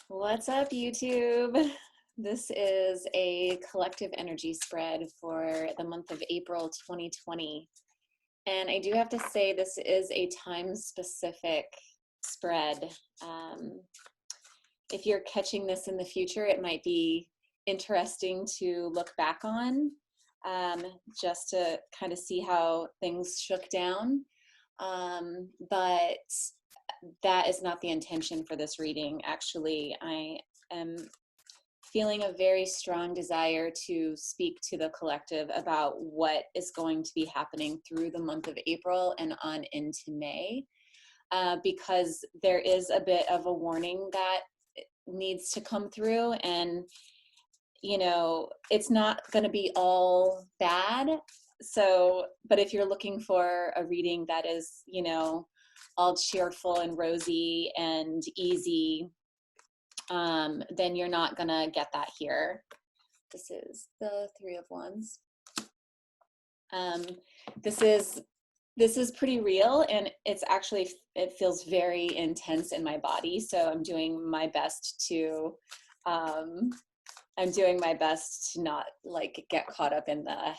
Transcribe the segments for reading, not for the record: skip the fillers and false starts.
What's up, YouTube? This is a collective energy spread for the month of April 2020. And I do have to say, this is a time-specific spread. Um, if you're catching this in the future, it might be interesting to look back on, just to kind of see how things shook down. But that is not the intention for this reading. Actually, I am feeling a very strong desire to speak to the collective about what is going to be happening through the month of April and on into May, because there is a bit of a warning that needs to come through. And it's not going to be all bad. So, but if you're looking for a reading that is, all cheerful and rosy and easy, then you're not gonna get that here. This is the Three of Wands. This is pretty real, and it feels very intense in my body. So I'm doing my best to not like get caught up in the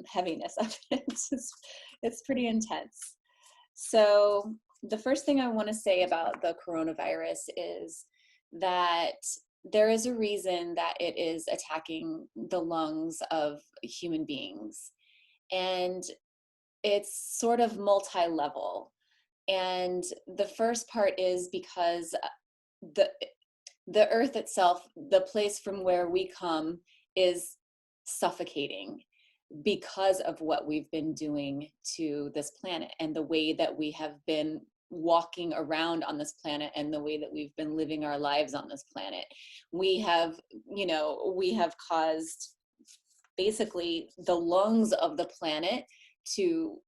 heaviness of it. It's pretty intense. So the first thing I want to say about the coronavirus is that there is a reason that it is attacking the lungs of human beings. And it's sort of multi-level. And the first part is because the earth itself, the place from where we come, is suffocating because of what we've been doing to this planet and the way that we have been walking around on this planet and the way that we've been living our lives on this planet. We have caused basically the lungs of the planet to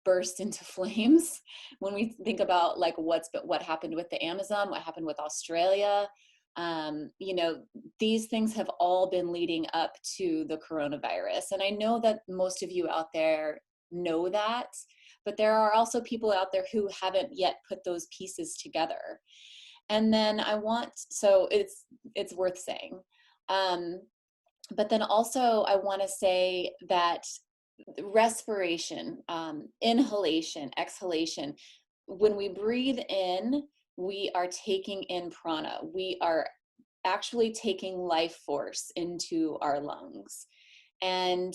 burst into flames. When we think about like what happened with the Amazon, what happened with Australia, these things have all been leading up to the coronavirus. And I know that most of you out there know that, but there are also people out there who haven't yet put those pieces together. And then so it's worth saying. But then also I want to say that respiration, inhalation, exhalation, when we breathe in, we are taking in prana. We are actually taking life force into our lungs. And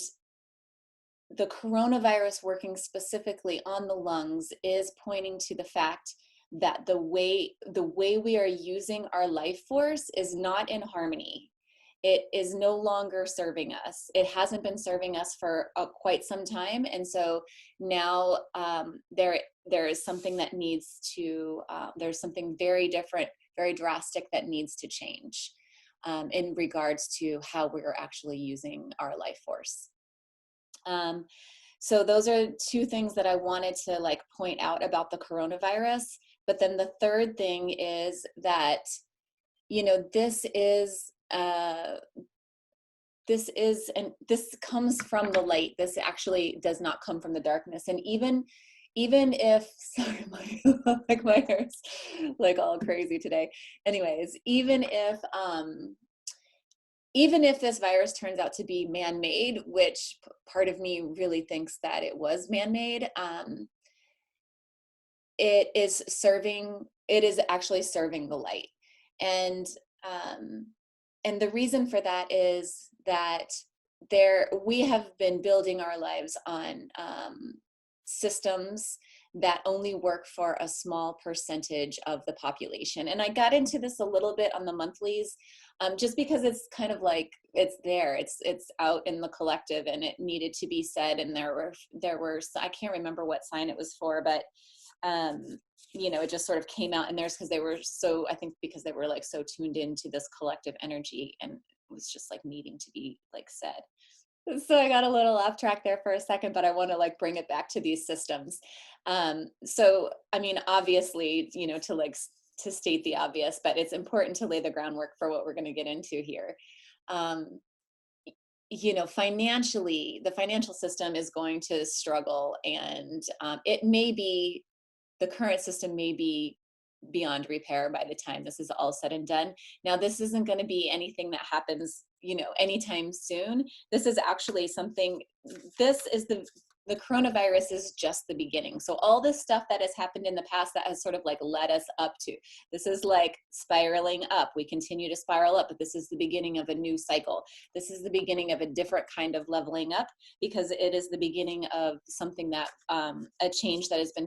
the coronavirus working specifically on the lungs is pointing to the fact that the way we are using our life force is not in harmony. It is no longer serving us. It hasn't been serving us for quite some time. And so now there is something that needs to, there's something very different, very drastic that needs to change in regards to how we're actually using our life force. So those are two things that I wanted to like point out about the coronavirus. But then the third thing is that, this comes from the light. This actually does not come from the darkness. And even if, sorry, my hair's like all crazy today. Anyways, even if this virus turns out to be man-made, which part of me really thinks that it was man-made, it is actually serving the light. And the reason for that is that we have been building our lives on systems that only work for a small percentage of the population. And I got into this a little bit on the monthlies, just because it's kind of like it's out in the collective, and it needed to be said. And there were I can't remember what sign it was for, but it just sort of came out in theirs because I think because they were like so tuned into this collective energy, and it was just like needing to be like said. So I got a little off track there for a second, but I want to like bring it back to these systems. So, I mean, obviously, to state the obvious, but it's important to lay the groundwork for what we're going to get into here. Financially, the financial system is going to struggle, and the current system may be beyond repair by the time this is all said and done. Now, this isn't going to be anything that happens, you know, anytime soon. This is actually something, this is the coronavirus is just the beginning. So all this stuff that has happened in the past that has sort of like led us up to, this is like spiraling up. We continue to spiral up, but this is the beginning of a new cycle. This is the beginning of a different kind of leveling up, because it is the beginning of something that, a change that has been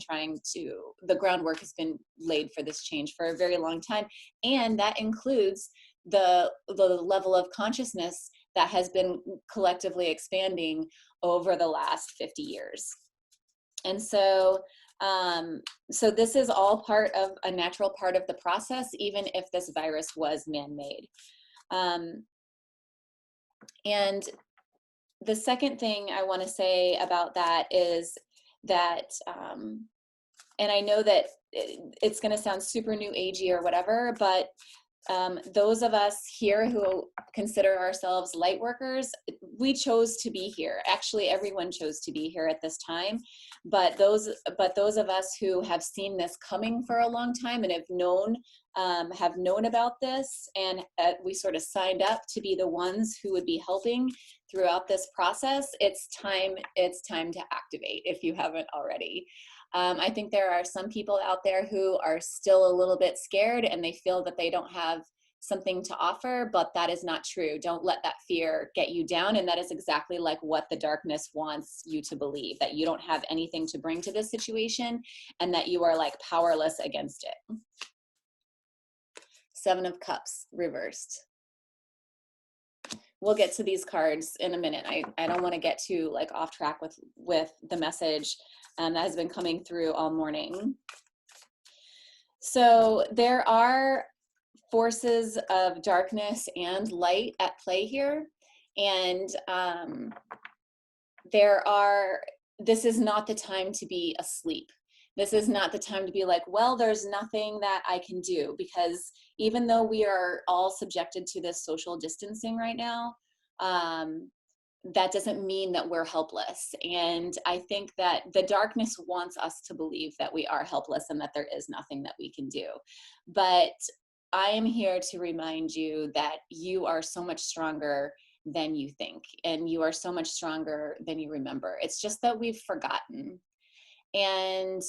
the groundwork has been laid for this change for a very long time. And that includes the level of consciousness that has been collectively expanding over the last 50 years. And so, so this is all part of a natural part of the process, even if this virus was man-made. And the second thing I want to say about that is that, and I know that it's going to sound super new agey or whatever, but those of us here who consider ourselves light workers, we chose to be here. Actually, everyone chose to be here at this time, but those of us who have seen this coming for a long time and have known about this, and we sort of signed up to be the ones who would be helping throughout this process. It's time to activate if you haven't already. I think there are some people out there who are still a little bit scared and they feel that they don't have something to offer, but that is not true. Don't let that fear get you down. And that is exactly like what the darkness wants you to believe, that you don't have anything to bring to this situation and that you are like powerless against it. Seven of Cups reversed. We'll get to these cards in a minute. I don't want to get too like off track with the message that has been coming through all morning. So there are forces of darkness and light at play here. And this is not the time to be asleep. This is not the time to be like, well, there's nothing that I can do, because even though we are all subjected to this social distancing right now, that doesn't mean that we're helpless. And I think that the darkness wants us to believe that we are helpless and that there is nothing that we can do. But I am here to remind you that you are so much stronger than you think, and you are so much stronger than you remember. It's just that we've forgotten. And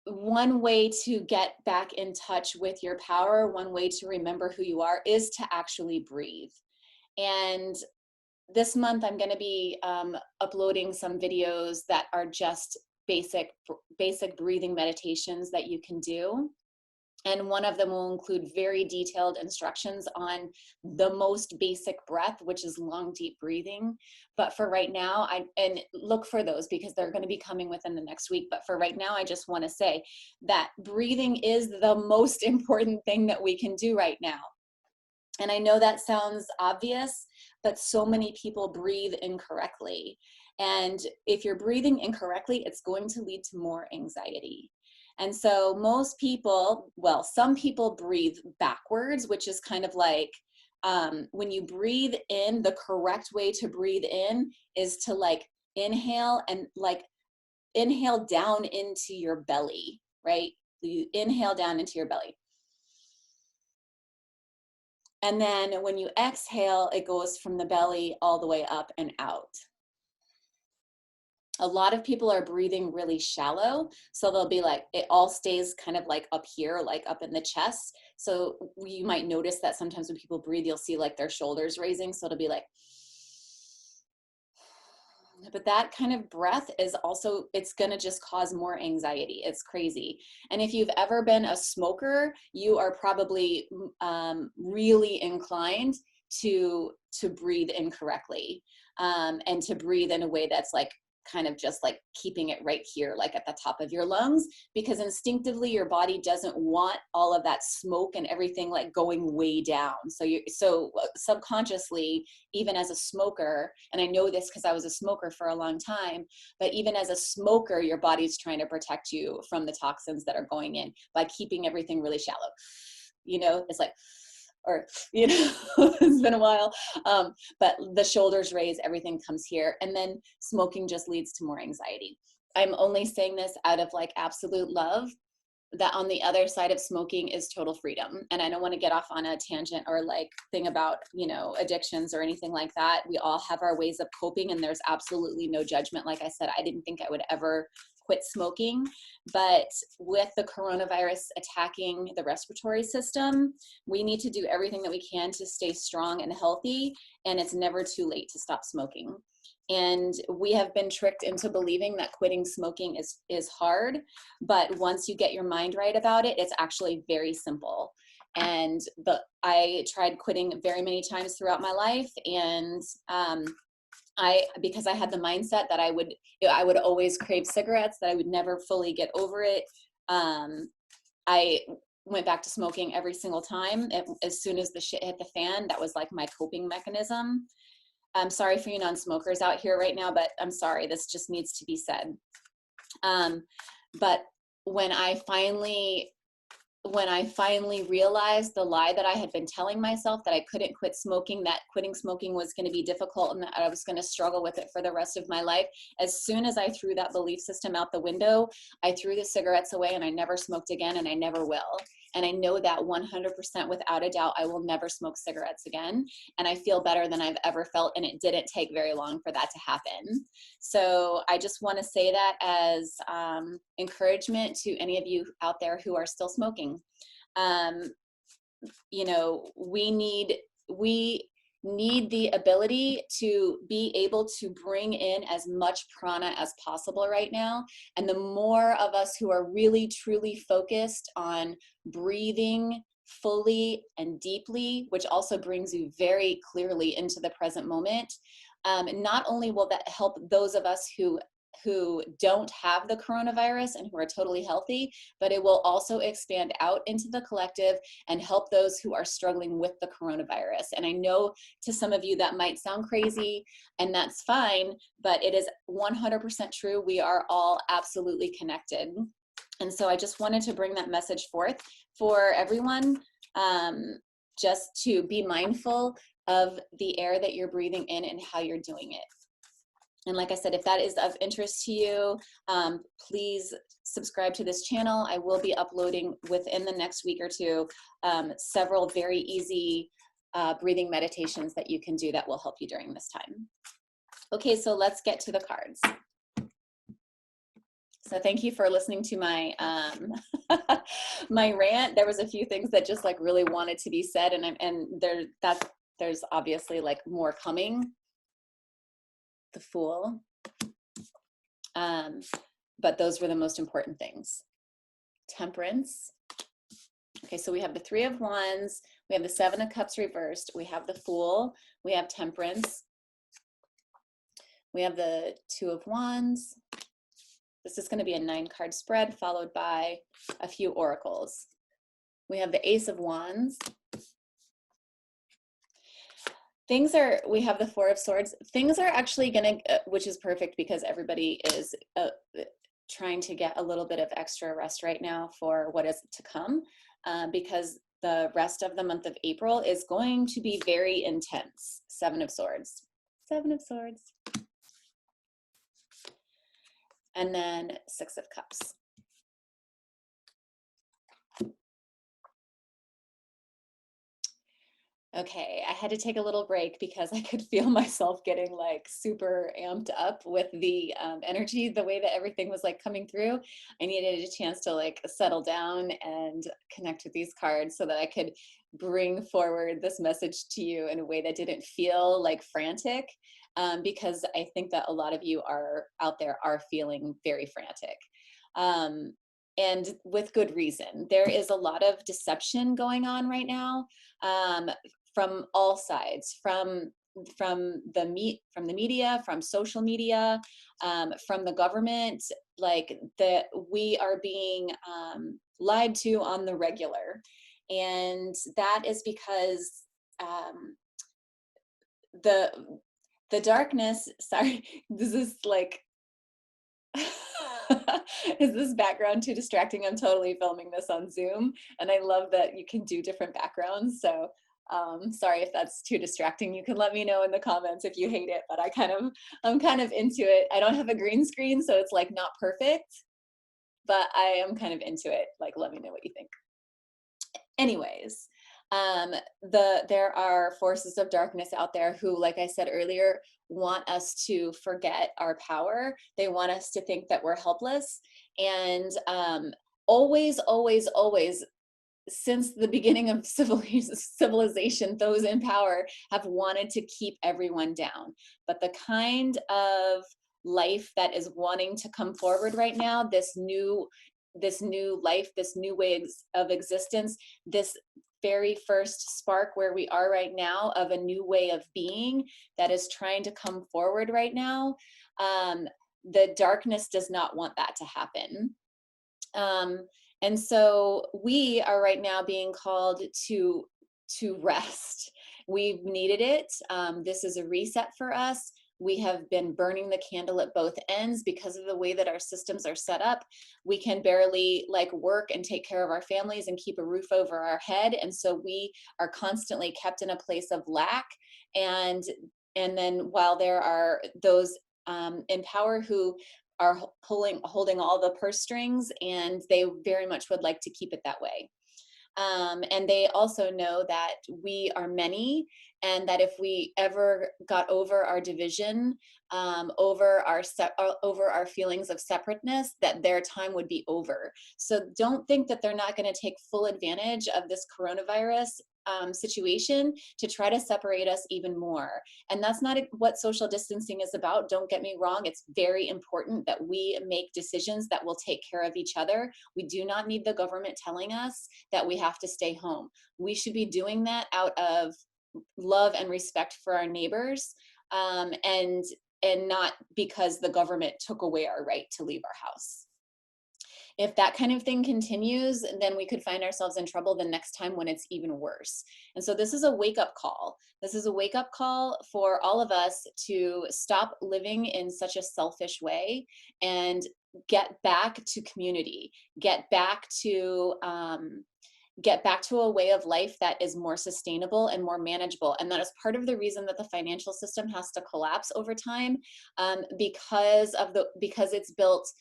one way to get back in touch with your power, one way to remember who you are, is to actually breathe. And this month I'm going to be uploading some videos that are just basic breathing meditations that you can do. And one of them will include very detailed instructions on the most basic breath, which is long, deep breathing. But for right now, and look for those because they're going to be coming within the next week. But for right now, I just want to say that breathing is the most important thing that we can do right now. And I know that sounds obvious, but so many people breathe incorrectly. And if you're breathing incorrectly, it's going to lead to more anxiety. And so most people, well, some people breathe backwards, which is kind of like when you breathe in, the correct way to breathe in is to like inhale and like inhale down into your belly, right? You inhale down into your belly. And then when you exhale, it goes from the belly all the way up and out. A lot of people are breathing really shallow. So they'll be like, it all stays kind of like up here, like up in the chest. So you might notice that sometimes when people breathe, you'll see like their shoulders raising. So it'll be like, but that kind of breath is also, it's going to just cause more anxiety. It's crazy. And if you've ever been a smoker, you are probably really inclined to breathe incorrectly and to breathe in a way that's like kind of just like keeping it right here, like at the top of your lungs, because instinctively your body doesn't want all of that smoke and everything like going way down. So subconsciously, even as a smoker, and I know this because I was a smoker for a long time, but even as a smoker, your body's trying to protect you from the toxins that are going in by keeping everything really shallow. You know, it's like, or, you know, it's been a while, but the shoulders raise, everything comes here. And then smoking just leads to more anxiety. I'm only saying this out of like absolute love. that on the other side of smoking is total freedom. And I don't want to get off on a tangent or like thing about, you know, addictions or anything like that. We all have our ways of coping, and there's absolutely no judgment. Like I said, I didn't think I would ever quit smoking, but with the coronavirus attacking the respiratory system, we need to do everything that we can to stay strong and healthy, and it's never too late to stop smoking. And we have been tricked into believing that quitting smoking is hard, but once you get your mind right about it, it's actually very simple. And I tried quitting very many times throughout my life, and because I had the mindset that I would always crave cigarettes, that I would never fully get over it. I went back to smoking every single time. As soon as the shit hit the fan, that was like my coping mechanism. I'm sorry for you non-smokers out here right now, but I'm sorry, this just needs to be said. But when I finally realized the lie that I had been telling myself, that I couldn't quit smoking, that quitting smoking was going to be difficult, and that I was going to struggle with it for the rest of my life, as soon as I threw that belief system out the window, I threw the cigarettes away, and I never smoked again, and I never will. And I know that 100% without a doubt, I will never smoke cigarettes again. And I feel better than I've ever felt, and it didn't take very long for that to happen. So I just want to say that as encouragement to any of you out there who are still smoking. You know, we need the ability to be able to bring in as much prana as possible right now. And the more of us who are really truly focused on breathing fully and deeply, which also brings you very clearly into the present moment, not only will that help those of us who don't have the coronavirus and who are totally healthy, but it will also expand out into the collective and help those who are struggling with the coronavirus. And I know to some of you that might sound crazy, and that's fine, but it is 100% true. We are all absolutely connected. And so I just wanted to bring that message forth for everyone, just to be mindful of the air that you're breathing in and how you're doing it. And like I said, if that is of interest to you, please subscribe to this channel. I will be uploading within the next week or two several very easy breathing meditations that you can do that will help you during this time. Okay, so let's get to the cards. So thank you for listening to my my rant. There was a few things that just like really wanted to be said, and there's obviously like more coming. The Fool, but those were the most important things. Temperance. Okay, so we have the Three of Wands, we have the Seven of Cups reversed, we have the Fool, we have Temperance, we have the Two of Wands. This is going to be a 9-card spread followed by a few oracles. We have the Ace of Wands. We have the Four of Swords. Things are actually going to, which is perfect because everybody is trying to get a little bit of extra rest right now for what is to come, because the rest of the month of April is going to be very intense. Seven of Swords. Seven of Swords. And then Six of Cups. Okay, I had to take a little break because I could feel myself getting like super amped up with the energy, the way that everything was like coming through. I needed a chance to like settle down and connect with these cards so that I could bring forward this message to you in a way that didn't feel like frantic, because I think that a lot of you out there are feeling very frantic. And with good reason. There is a lot of deception going on right now, from all sides, from the media, from social media, from the government. Like we are being lied to on the regular, and that is because the darkness. Sorry, this is like. Is this background too distracting? I'm totally filming this on Zoom, and I love that you can do different backgrounds. So sorry if that's too distracting. You can let me know in the comments if you hate it, but I'm kind of into it. I don't have a green screen, so it's like not perfect. but I am kind of into it. Like, let me know what you think. Anyways, there are forces of darkness out there who, like I said earlier, want us to forget our power. They want us to think that we're helpless. And always, always, always, since the beginning of civilization, those in power have wanted to keep everyone down. But the kind of life that is wanting to come forward right now, this new life, this new way of existence, this very first spark where we are right now of a new way of being that is trying to come forward right now, the darkness does not want that to happen. And so we are right now being called to rest. We've needed it. This is a reset for us. We have been burning the candle at both ends because of the way that our systems are set up. We can barely like work and take care of our families and keep a roof over our head. And so we are constantly kept in a place of lack. And then while there are those in power who are holding all the purse strings, and they very much would like to keep it that way. And they also know that we are many, and that if we ever got over our division, over our feelings of separateness, that their time would be over. So don't think that they're not going to take full advantage of this coronavirus situation to try to separate us even more. And that's not what social distancing is about. Don't get me wrong. It's very important that we make decisions that will take care of each other. We do not need the government telling us that we have to stay home. We should be doing that out of love and respect for our neighbors, and not because the government took away our right to leave our house. If that kind of thing continues, then we could find ourselves in trouble the next time when it's even worse. And so this is a wake-up call. This is a wake-up call for all of us to stop living in such a selfish way and get back to community, get back to a way of life that is more sustainable and more manageable. And that is part of the reason that the financial system has to collapse over time, because it's built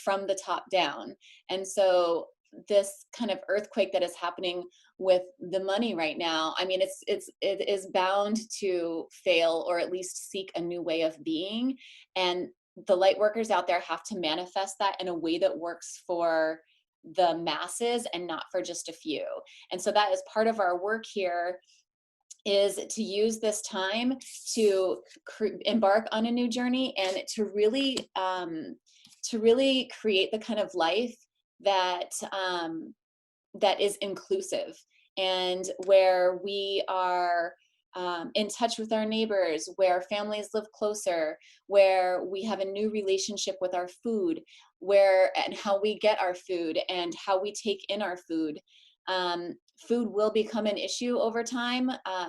from the top down. And so this kind of earthquake that is happening with the money right now, I mean, it is bound to fail, or at least seek a new way of being. And the light workers out there have to manifest that in a way that works for the masses and not for just a few. And so that is part of our work here, is to use this time to embark on a new journey, and to really create the kind of life that that is inclusive, and where we are in touch with our neighbors, where families live closer, where we have a new relationship with our food, and how we get our food and how we take in our food. Food will become an issue over time. I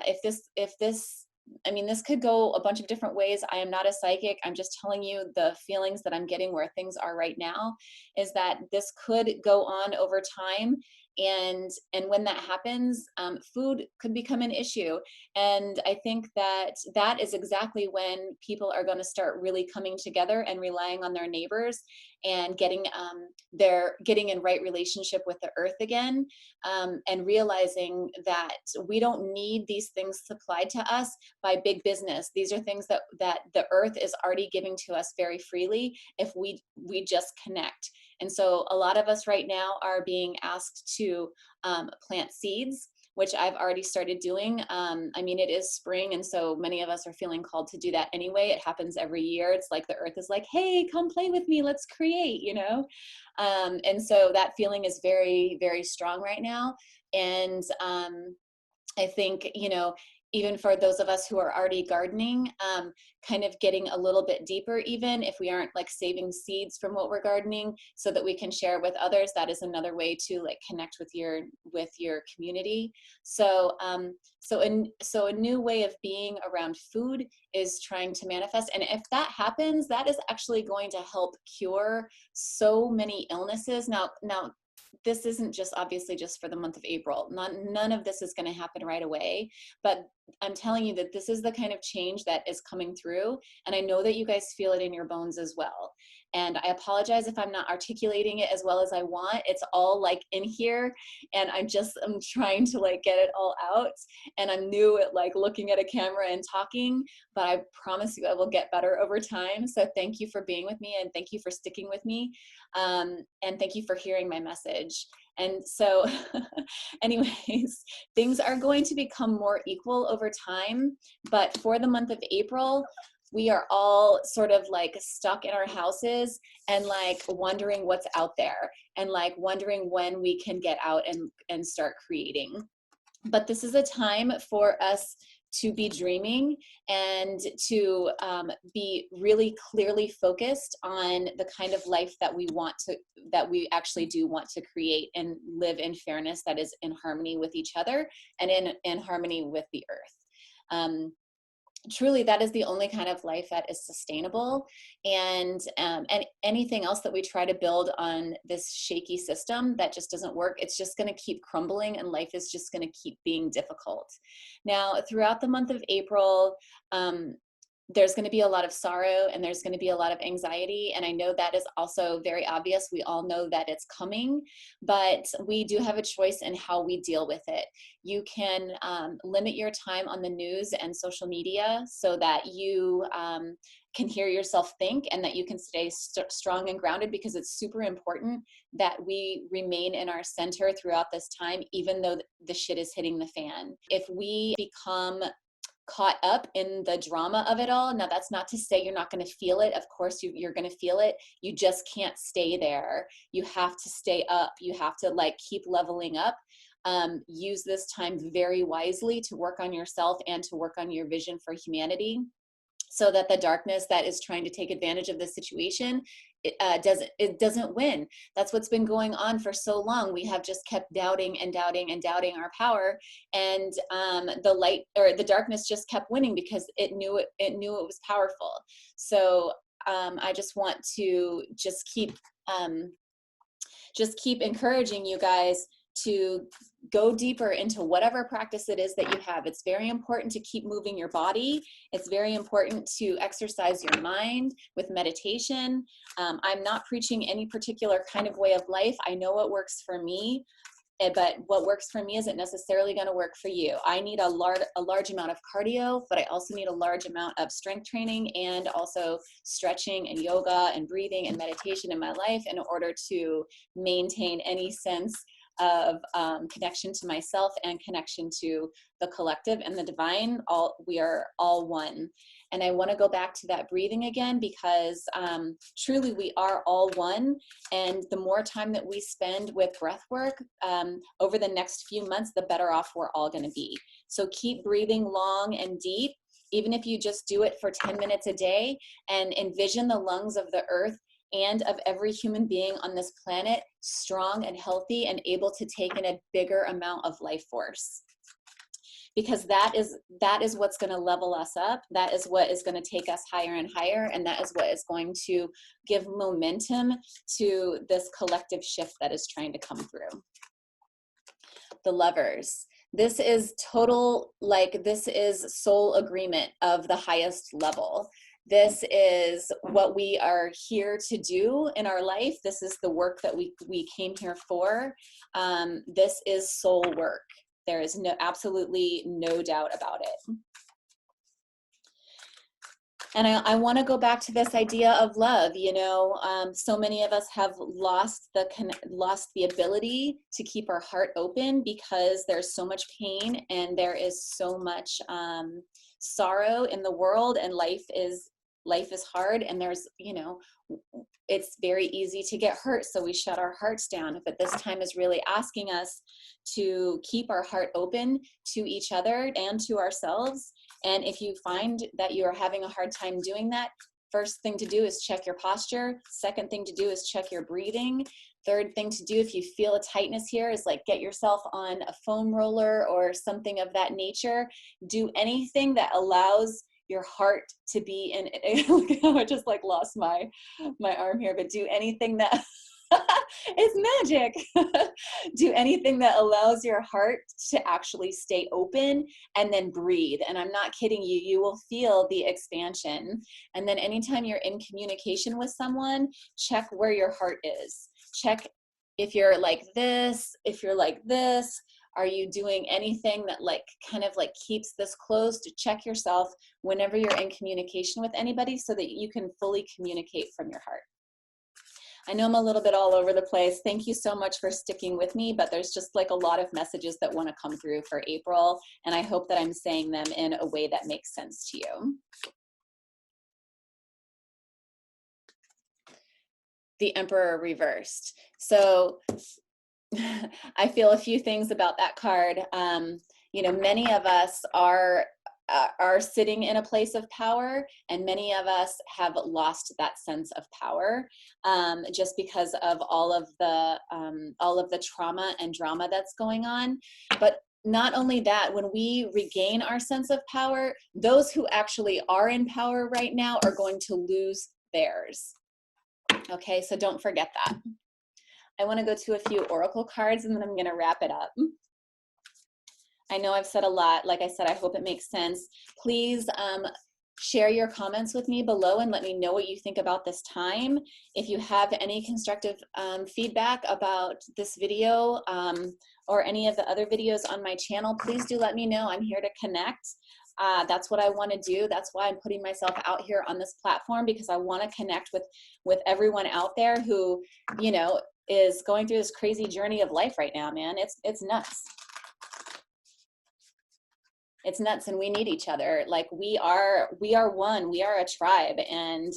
mean, this could go a bunch of different ways. I am not a psychic. I'm just telling you the feelings that I'm getting where things are right now, is that this could go on over time. And when that happens, food could become an issue. And I think that is exactly when people are going to start really coming together and relying on their neighbors, and getting in right relationship with the earth again, and realizing that we don't need these things supplied to us by big business. These are things that the earth is already giving to us very freely if we just connect. And so a lot of us right now are being asked to plant seeds, which I've already started doing. I mean, it is spring, and so many of us are feeling called to do that anyway. It happens every year. It's like the earth is like, hey, come play with me, let's create, you know? And so that feeling is very, very strong right now. And I think, you know, even for those of us who are already gardening, kind of getting a little bit deeper, even if we aren't like saving seeds from what we're gardening so that we can share with others, that is another way to like connect with your community. So a new way of being around food is trying to manifest. And if that happens, that is actually going to help cure so many illnesses. Now, this isn't just obviously just for the month of April. None of this is going to happen right away, but I'm telling you that this is the kind of change that is coming through. And I know that you guys feel it in your bones as well. And I apologize if I'm not articulating it as well as I want. It's all like in here, and I'm trying to like get it all out. And I'm new at like looking at a camera and talking, but I promise you I will get better over time. So thank you for being with me, and thank you for sticking with me. And thank you for hearing my message. And so anyways, things are going to become more equal over time, but for the month of April, we are all sort of like stuck in our houses and like wondering what's out there, and like wondering when we can get out and start creating. But this is a time for us to be dreaming and to be really clearly focused on the kind of life that we actually do want to create, and live in fairness that is in harmony with each other and in harmony with the earth. Truly, that is the only kind of life that is sustainable. And anything else that we try to build on this shaky system that just doesn't work, it's just going to keep crumbling, and life is just going to keep being difficult. Now, throughout the month of April, there's going to be a lot of sorrow, and there's going to be a lot of anxiety. And I know that is also very obvious. We all know that it's coming, but we do have a choice in how we deal with it. You can limit your time on the news and social media so that you can hear yourself think, and that you can stay strong and grounded, because it's super important that we remain in our center throughout this time, even though the shit is hitting the fan. If we become caught up in the drama of it all. Now, that's not to say you're not going to feel it. Of course, you're going to feel it. You just can't stay there. You have to stay up. You have to like keep leveling up. Use this time very wisely to work on yourself and to work on your vision for humanity, so that the darkness that is trying to take advantage of the situation, it doesn't win. That's what's been going on for so long. We have just kept doubting and doubting and doubting our power, and the light, or the darkness, just kept winning because it knew it was powerful. So I just want to just keep encouraging you guys to go deeper into whatever practice it is that you have. It's very important to keep moving your body. It's very important to exercise your mind with meditation. I'm not preaching any particular kind of way of life. I know what works for me, but what works for me isn't necessarily going to work for you. I need a large amount of cardio, but I also need a large amount of strength training, and also stretching and yoga and breathing and meditation in my life, in order to maintain any sense of connection to myself and connection to the collective and the divine. We are all one. And I want to go back to that breathing again, because truly we are all one. And the more time that we spend with breath work over the next few months, the better off we're all going to be. So keep breathing long and deep, even if you just do it for 10 minutes a day, and envision the lungs of the earth and of every human being on this planet strong and healthy, and able to take in a bigger amount of life force. Because that is what's going to level us up. That is what is going to take us higher and higher. And that is what is going to give momentum to this collective shift that is trying to come through. The Lovers. This is this is soul agreement of the highest level. This is what we are here to do in our life. This is the work that we came here for. This is soul work. There is absolutely no doubt about it. And I want to go back to this idea of love. So many of us have lost the ability to keep our heart open, because there's so much pain and there is so much sorrow in the world, and life is hard, and there's it's very easy to get hurt, so we shut our hearts down. But this time is really asking us to keep our heart open to each other and to ourselves. And if you find that you are having a hard time doing that, first thing to do is check your posture. Second thing to do is check your breathing. Third thing to do, if you feel a tightness here, is like get yourself on a foam roller or something of that nature. Do anything that allows your heart to be in. Look how I just like lost my arm here, but do anything that It's magic. Do anything that allows your heart to actually stay open, and then breathe. And I'm not kidding you, you will feel the expansion. And then anytime you're in communication with someone, check where your heart is. Check if you're like this, if you're like this. Are you doing anything that like kind of like keeps this close? To check yourself whenever you're in communication with anybody, so that you can fully communicate from your heart. I know I'm a little bit all over the place. Thank you so much for sticking with me, but there's just like a lot of messages that want to come through for April, and I hope that I'm saying them in a way that makes sense to you. The Emperor reversed. So I feel a few things about that card. You know, many of us are sitting in a place of power, and many of us have lost that sense of power, just because of all of the trauma and drama that's going on. But not only that, when we regain our sense of power, those who actually are in power right now are going to lose theirs. Okay, so don't forget that. I want to go to a few oracle cards, and then I'm going to wrap it up. I know I've said a lot. Like I said, I hope it makes sense. Please share your comments with me below and let me know what you think about this time. If you have any constructive feedback about this video or any of the other videos on my channel, please do let me know. I'm here to connect. That's what I want to do. That's why I'm putting myself out here on this platform, because I want to connect with everyone out there who, you know, is going through this crazy journey of life right now, man. It's nuts. It's nuts, and we need each other. Like we are one, we are a tribe, and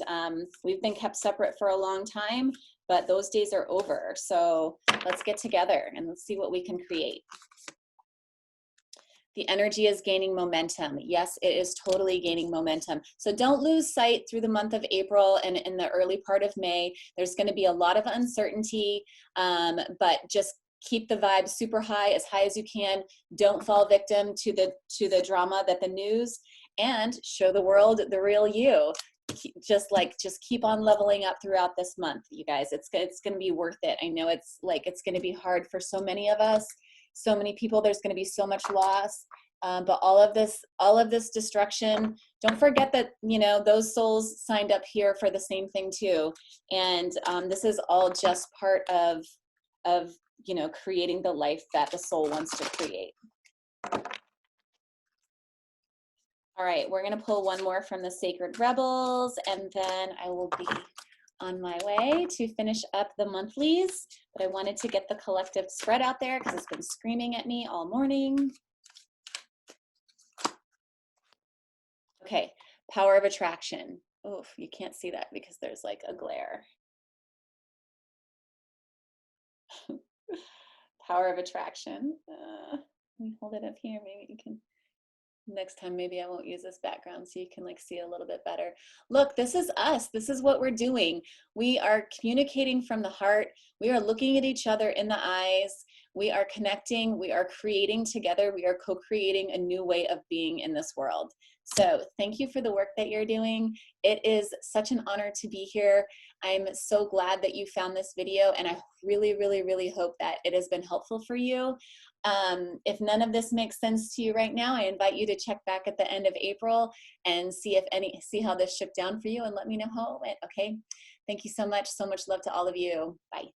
we've been kept separate for a long time, but those days are over. So let's get together and let's see what we can create. The energy is gaining momentum. Yes, it is totally gaining momentum. So don't lose sight through the month of April and in the early part of May. There's going to be a lot of uncertainty, but just keep the vibe super high, as high as you can. Don't fall victim to the drama that the news, and show the world the real you. Just keep on leveling up throughout this month, you guys. It's going to be worth it. I know it's going to be hard for so many of us. So many people, there's going to be so much loss, but all of this destruction, don't forget that, you know, those souls signed up here for the same thing too. And this is all just part of, you know, creating the life that the soul wants to create. All right, we're going to pull one more from the Sacred Rebels, and then I will be on my way to finish up the monthlies. But I wanted to get the collective spread out there because it's been screaming at me all morning. Okay, power of attraction. Oof, you can't see that because there's like a glare. Power of attraction. Let me hold it up here. Maybe you can. Next time, maybe I won't use this background so you can like see a little bit better. Look, this is us. This is what we're doing. We are communicating from the heart. We are looking at each other in the eyes. We are connecting. We are creating together. We are co-creating a new way of being in this world. So thank you for the work that you're doing. It is such an honor to be here. I'm so glad that you found this video, and I really, really, really hope that it has been helpful for you. If none of this makes sense to you right now, I invite you to check back at the end of April and see how this shook down for you, and let me know how it went. Okay. Thank you so much. So much love to all of you. Bye.